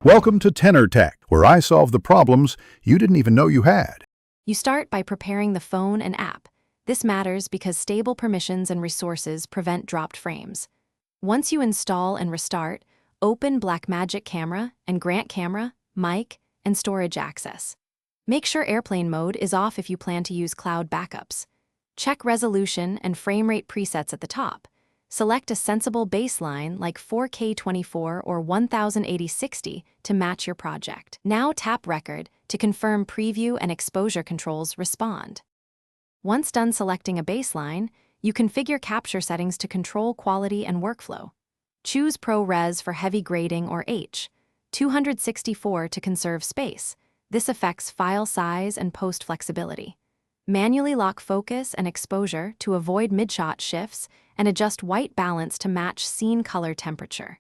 Welcome to Tenor Tech, where I solve the problems you didn't even know you had. You start by preparing the phone and app. This matters because stable permissions and resources prevent dropped frames. Once you install and restart, open Blackmagic Camera and grant camera, mic, and storage access. Make sure airplane mode is off if you plan to use cloud backups. Check resolution and frame rate presets at the top. Select a sensible baseline like 4K 24 or 1080/60 to match your project. Now tap Record to confirm preview and exposure controls respond. Once done selecting a baseline, you configure capture settings to control quality and workflow. Choose ProRes for heavy grading or H, 264 to conserve space. This affects file size and post flexibility. Manually lock focus and exposure to avoid mid-shot shifts and adjust white balance to match scene color temperature.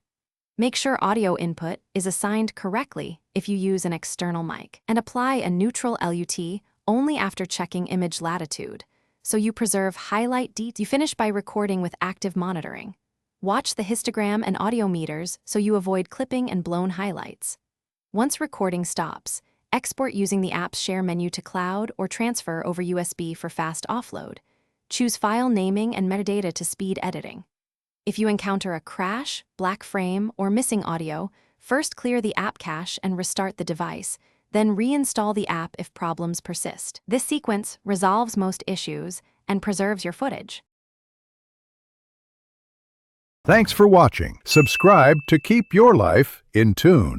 Make sure audio input is assigned correctly if you use an external mic, and apply a neutral LUT only after checking image latitude, so you preserve highlight details. You finish by recording with active monitoring. Watch the histogram and audio meters so you avoid clipping and blown highlights. Once recording stops, export using the app's share menu to cloud or transfer over USB for fast offload. Choose file naming and metadata to speed editing. If you encounter a crash, black frame, or missing audio, first clear the app cache and restart the device, then reinstall the app if problems persist. This sequence resolves most issues and preserves your footage. Thanks for watching. Subscribe to keep your life in tune.